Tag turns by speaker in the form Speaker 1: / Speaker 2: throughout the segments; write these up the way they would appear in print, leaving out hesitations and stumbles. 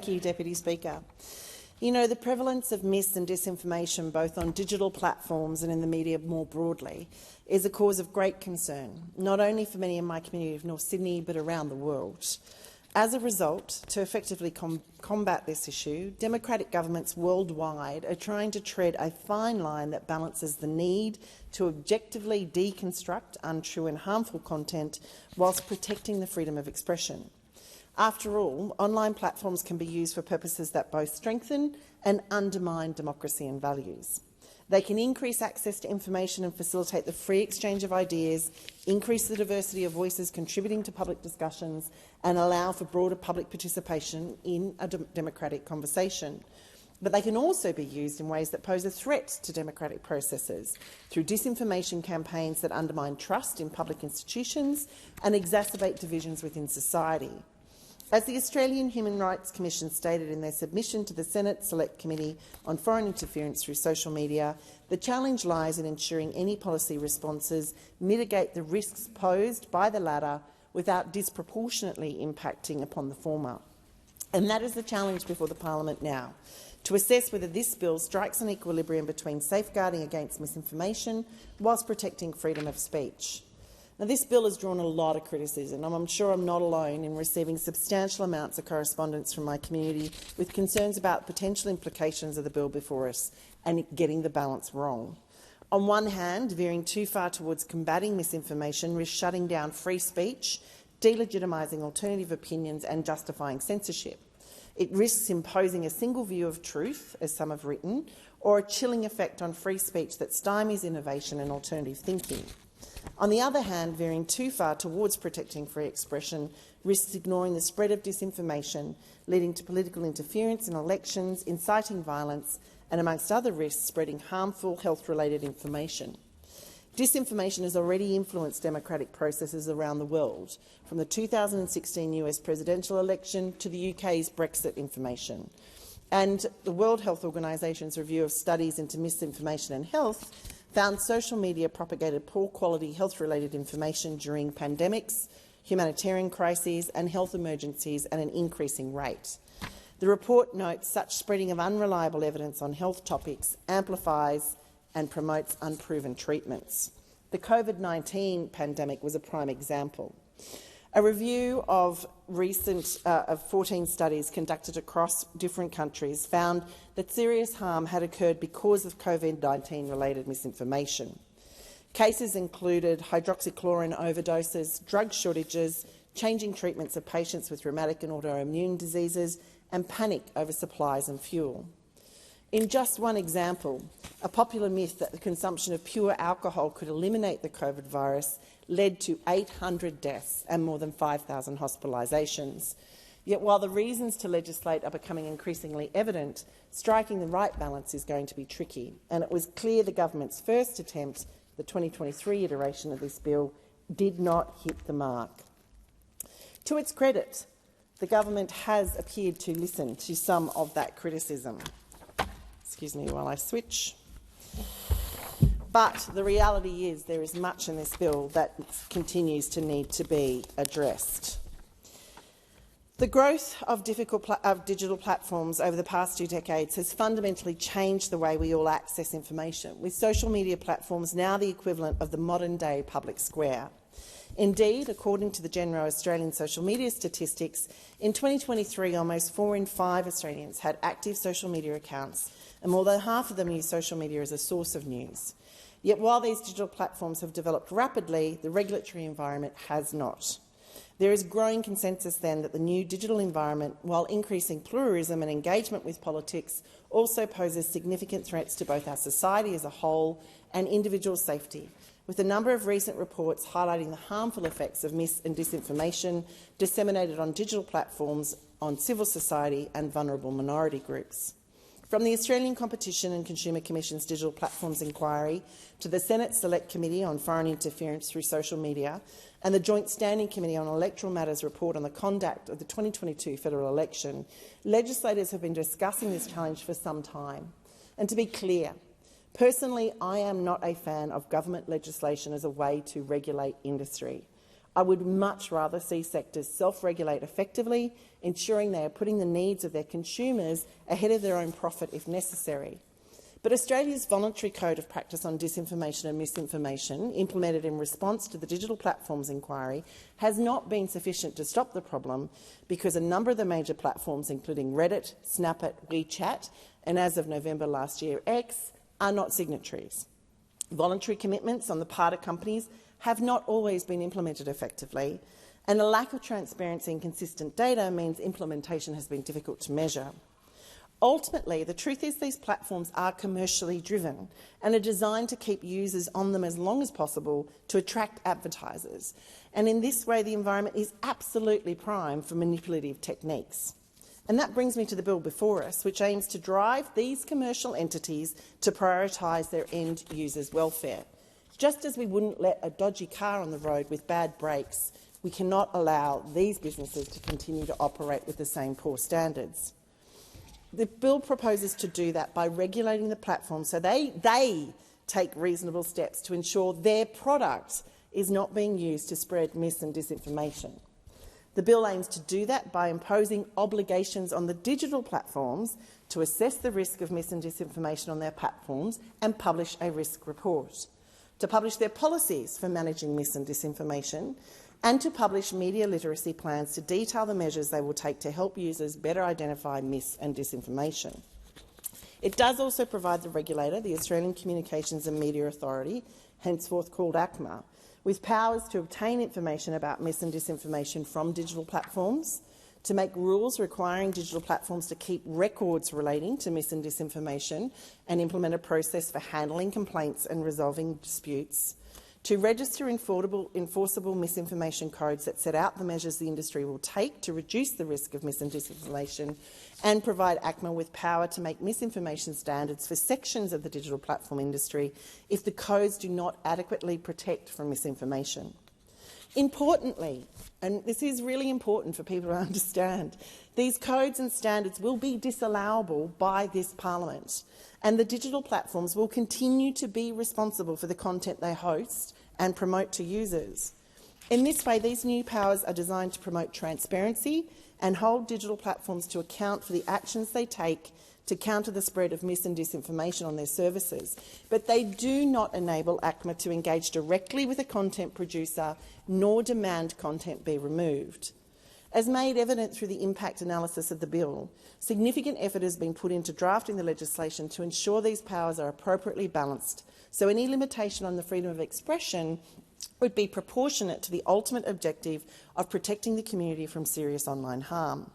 Speaker 1: Thank you, Deputy Speaker. You know, the prevalence of mis- and disinformation, both on digital platforms and in the media more broadly, is a cause of great concern, not only for many in my community of North Sydney, but around the world. As a result, to effectively combat this issue, democratic governments worldwide are trying to tread a fine line that balances the need to objectively deconstruct untrue and harmful content whilst protecting the freedom of expression. After all, online platforms can be used for purposes that both strengthen and undermine democracy and values. They can increase access to information and facilitate the free exchange of ideas, increase the diversity of voices contributing to public discussions, and allow for broader public participation in a democratic conversation. But they can also be used in ways that pose a threat to democratic processes, through disinformation campaigns that undermine trust in public institutions and exacerbate divisions within society. As the Australian Human Rights Commission stated in their submission to the Senate Select Committee on Foreign Interference through Social Media, the challenge lies in ensuring any policy responses mitigate the risks posed by the latter without disproportionately impacting upon the former. And that is the challenge before the Parliament now, to assess whether this bill strikes an equilibrium between safeguarding against misinformation whilst protecting freedom of speech. Now, this bill has drawn a lot of criticism, and I'm sure I'm not alone in receiving substantial amounts of correspondence from my community with concerns about potential implications of the bill before us and getting the balance wrong. On one hand, veering too far towards combating misinformation risks shutting down free speech, delegitimising alternative opinions and justifying censorship. It risks imposing a single view of truth, as some have written, or a chilling effect on free speech that stymies innovation and alternative thinking. On the other hand, veering too far towards protecting free expression risks ignoring the spread of disinformation, leading to political interference in elections, inciting violence and, amongst other risks, spreading harmful health-related information. Disinformation has already influenced democratic processes around the world, from the 2016 US presidential election to the UK's Brexit information. And the World Health Organisation's review of studies into misinformation and health found social media propagated poor-quality health-related information during pandemics, humanitarian crises and health emergencies at an increasing rate. The report notes such spreading of unreliable evidence on health topics amplifies and promotes unproven treatments. The COVID-19 pandemic was a prime example. A review of 14 studies conducted across different countries found that serious harm had occurred because of COVID-19 related misinformation. Cases included hydroxychloroquine overdoses, drug shortages, changing treatments of patients with rheumatic and autoimmune diseases, and panic over supplies and fuel. In just one example, a popular myth that the consumption of pure alcohol could eliminate the COVID virus led to 800 deaths and more than 5,000 hospitalisations. Yet while the reasons to legislate are becoming increasingly evident, striking the right balance is going to be tricky, and it was clear the government's first attempt, the 2023 iteration of this bill, did not hit the mark. To its credit, the government has appeared to listen to some of that criticism. Excuse me while I switch. But the reality is there is much in this bill that continues to need to be addressed. The growth of digital platforms over the past 2 decades has fundamentally changed the way we all access information, with social media platforms now the equivalent of the modern-day public square. Indeed, according to the Genro Australian social media statistics, in 2023 almost 4 in 5 Australians had active social media accounts, and more than half of them use social media as a source of news. Yet while these digital platforms have developed rapidly, the regulatory environment has not. There is growing consensus then that the new digital environment, while increasing pluralism and engagement with politics, also poses significant threats to both our society as a whole and individual safety, with a number of recent reports highlighting the harmful effects of mis- and disinformation disseminated on digital platforms on civil society and vulnerable minority groups. From the Australian Competition and Consumer Commission's Digital Platforms Inquiry to the Senate Select Committee on Foreign Interference through Social Media and the Joint Standing Committee on Electoral Matters report on the conduct of the 2022 federal election, legislators have been discussing this challenge for some time. And to be clear, personally, I am not a fan of government legislation as a way to regulate industry. I would much rather see sectors self-regulate effectively, ensuring they are putting the needs of their consumers ahead of their own profit if necessary. But Australia's voluntary code of practice on disinformation and misinformation, implemented in response to the Digital Platforms Inquiry, has not been sufficient to stop the problem because a number of the major platforms, including Reddit, Snapchat, WeChat, and as of November last year, X, are not signatories. Voluntary commitments on the part of companies have not always been implemented effectively, and a lack of transparency and consistent data means implementation has been difficult to measure. Ultimately, the truth is these platforms are commercially driven and are designed to keep users on them as long as possible to attract advertisers. And in this way, the environment is absolutely prime for manipulative techniques. And that brings me to the bill before us, which aims to drive these commercial entities to prioritise their end users' welfare. Just as we wouldn't let a dodgy car on the road with bad brakes, we cannot allow these businesses to continue to operate with the same poor standards. The bill proposes to do that by regulating the platform so they take reasonable steps to ensure their product is not being used to spread mis and disinformation. The bill aims to do that by imposing obligations on the digital platforms to assess the risk of mis and disinformation on their platforms and publish a risk report, to publish their policies for managing mis and disinformation, and to publish media literacy plans to detail the measures they will take to help users better identify mis and disinformation. It does also provide the regulator, the Australian Communications and Media Authority, henceforth called ACMA, with powers to obtain information about mis and disinformation from digital platforms, to make rules requiring digital platforms to keep records relating to mis and disinformation and implement a process for handling complaints and resolving disputes, to register enforceable misinformation codes that set out the measures the industry will take to reduce the risk of mis and disinformation, and provide ACMA with power to make misinformation standards for sections of the digital platform industry if the codes do not adequately protect from misinformation. Importantly, and this is really important for people to understand, these codes and standards will be disallowable by this Parliament, and the digital platforms will continue to be responsible for the content they host and promote to users. In this way, these new powers are designed to promote transparency and hold digital platforms to account for the actions they take to counter the spread of mis and disinformation on their services. But they do not enable ACMA to engage directly with a content producer nor demand content be removed. As made evident through the impact analysis of the bill, significant effort has been put into drafting the legislation to ensure these powers are appropriately balanced, so any limitation on the freedom of expression would be proportionate to the ultimate objective of protecting the community from serious online harm.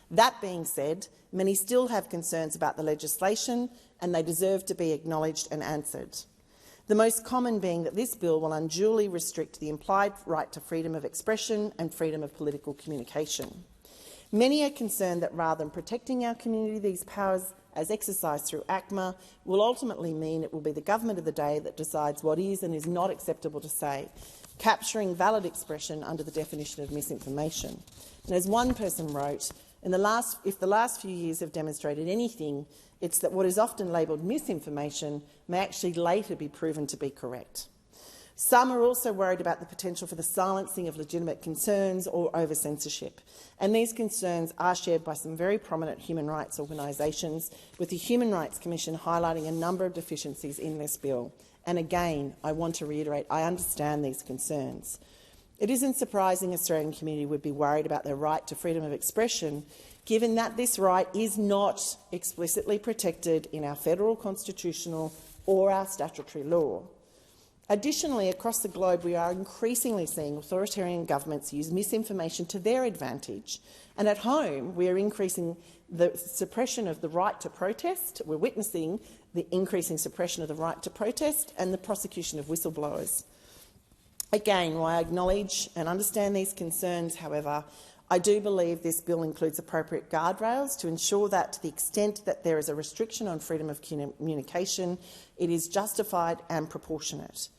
Speaker 1: That being said, many still have concerns about the legislation, and they deserve to be acknowledged and answered. The most common being that this bill will unduly restrict the implied right to freedom of expression and freedom of political communication. Many are concerned that rather than protecting our community, these powers, as exercised through ACMA, will ultimately mean it will be the government of the day that decides what is and is not acceptable to say, capturing valid expression under the definition of misinformation. And as one person wrote, if the last few years have demonstrated anything, it's that what is often labelled misinformation may actually later be proven to be correct. Some are also worried about the potential for the silencing of legitimate concerns or over-censorship, and these concerns are shared by some very prominent human rights organisations, with the Human Rights Commission highlighting a number of deficiencies in this bill. And again, I want to reiterate, I understand these concerns. It isn't surprising the Australian community would be worried about their right to freedom of expression, given that this right is not explicitly protected in our federal constitutional or our statutory law. Additionally, across the globe, we are increasingly seeing authoritarian governments use misinformation to their advantage. And at home, we are increasing the suppression of the right to protest. We're witnessing the increasing suppression of the right to protest and the prosecution of whistleblowers. Again, while I acknowledge and understand these concerns, however, I do believe this bill includes appropriate guardrails to ensure that, to the extent that there is a restriction on freedom of communication, it is justified and proportionate.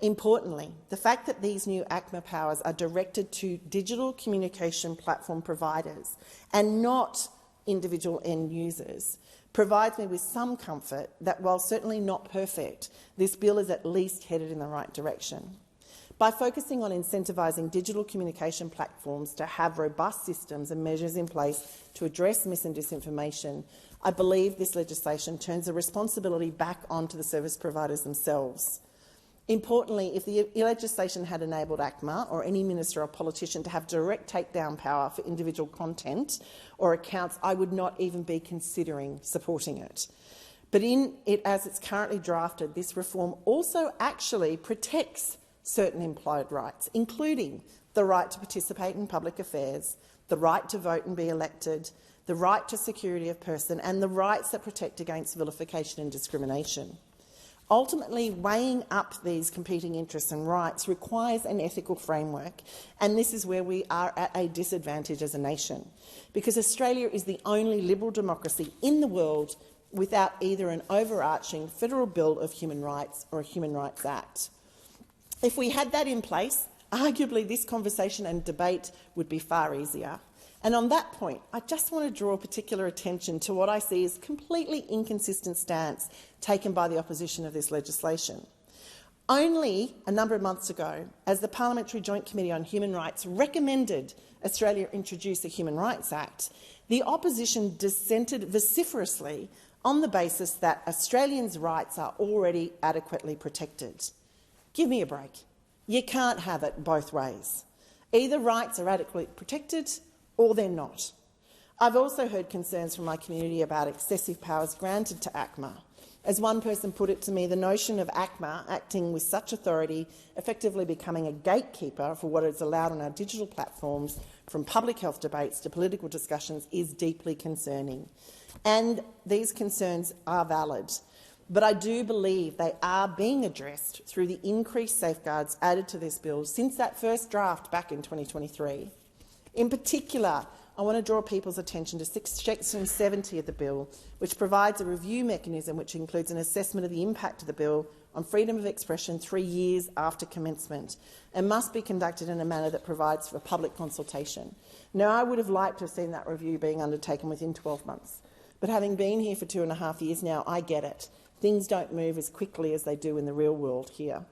Speaker 1: Importantly, the fact that these new ACMA powers are directed to digital communication platform providers and not individual end users provides me with some comfort that, while certainly not perfect, this bill is at least headed in the right direction. By focusing on incentivising digital communication platforms to have robust systems and measures in place to address mis and disinformation, I believe this legislation turns the responsibility back onto the service providers themselves. Importantly, if the legislation had enabled ACMA or any minister or politician to have direct takedown power for individual content or accounts, I would not even be considering supporting it. But in it, as it's currently drafted, this reform also actually protects certain implied rights, including the right to participate in public affairs, the right to vote and be elected, the right to security of person, and the rights that protect against vilification and discrimination. Ultimately, weighing up these competing interests and rights requires an ethical framework, and this is where we are at a disadvantage as a nation, because Australia is the only liberal democracy in the world without either an overarching federal Bill of Human Rights or a Human Rights Act. If we had that in place, arguably this conversation and debate would be far easier. And on that point, I just want to draw particular attention to what I see as completely inconsistent stance taken by the opposition of this legislation. Only a number of months ago, as the Parliamentary Joint Committee on Human Rights recommended Australia introduce a Human Rights Act, the opposition dissented vociferously on the basis that Australians' rights are already adequately protected. Give me a break. You can't have it both ways. Either rights are adequately protected or they're not. I've also heard concerns from my community about excessive powers granted to ACMA. As one person put it to me, the notion of ACMA acting with such authority, effectively becoming a gatekeeper for what is allowed on our digital platforms, from public health debates to political discussions, is deeply concerning. And these concerns are valid. But I do believe they are being addressed through the increased safeguards added to this bill since that first draft back in 2023. In particular, I want to draw people's attention to Section 70 of the bill, which provides a review mechanism which includes an assessment of the impact of the bill on freedom of expression 3 years after commencement and must be conducted in a manner that provides for public consultation. Now, I would have liked to have seen that review being undertaken within 12 months, but having been here for 2.5 years now, I get it. Things don't move as quickly as they do in the real world here.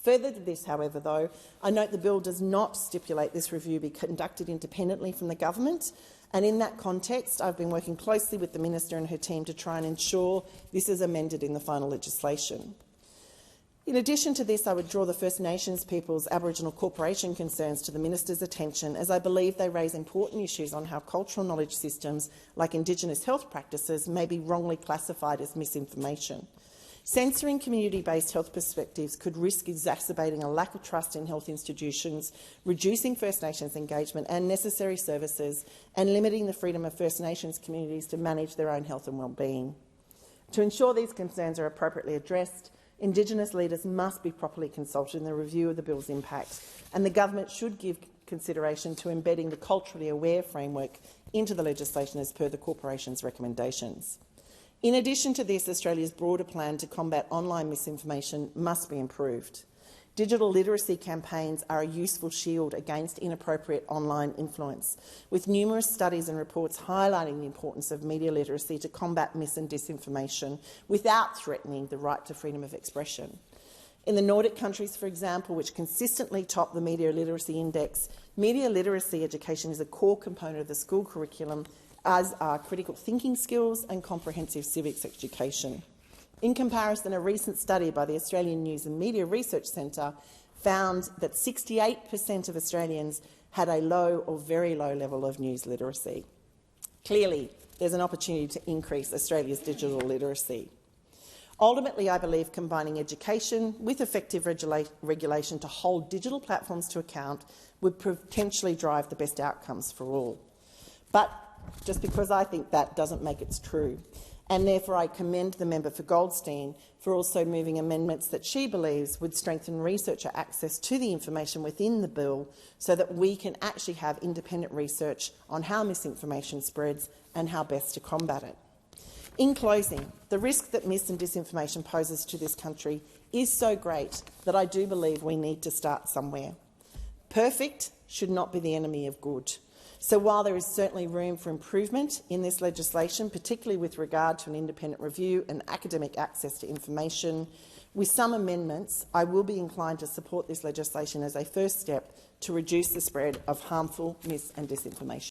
Speaker 1: Further to this, however, though, I note the bill does not stipulate this review be conducted independently from the government, and in that context I've been working closely with the Minister and her team to try and ensure this is amended in the final legislation. In addition to this, I would draw the First Nations people's Aboriginal corporation concerns to the Minister's attention, as I believe they raise important issues on how cultural knowledge systems like Indigenous health practices may be wrongly classified as misinformation. Censoring community-based health perspectives could risk exacerbating a lack of trust in health institutions, reducing First Nations engagement and necessary services, and limiting the freedom of First Nations communities to manage their own health and well-being. To ensure these concerns are appropriately addressed, Indigenous leaders must be properly consulted in the review of the bill's impact, and the government should give consideration to embedding the culturally aware framework into the legislation as per the corporation's recommendations. In addition to this, Australia's broader plan to combat online misinformation must be improved. Digital literacy campaigns are a useful shield against inappropriate online influence, with numerous studies and reports highlighting the importance of media literacy to combat mis and disinformation without threatening the right to freedom of expression. In the Nordic countries, for example, which consistently top the Media Literacy Index, media literacy education is a core component of the school curriculum, as are critical thinking skills and comprehensive civics education. In comparison, a recent study by the Australian News and Media Research Centre found that 68% of Australians had a low or very low level of news literacy. Clearly, there's an opportunity to increase Australia's digital literacy. Ultimately, I believe combining education with effective regulation to hold digital platforms to account would potentially drive the best outcomes for all. But just because I think that doesn't make it true. And therefore I commend the member for Goldstein for also moving amendments that she believes would strengthen researcher access to the information within the bill so that we can actually have independent research on how misinformation spreads and how best to combat it. In closing, the risk that mis and disinformation poses to this country is so great that I do believe we need to start somewhere. Perfect should not be the enemy of good. So while there is certainly room for improvement in this legislation, particularly with regard to an independent review and academic access to information, With some amendments, I will be inclined to support this legislation as a first step to reduce the spread of harmful mis- and disinformation.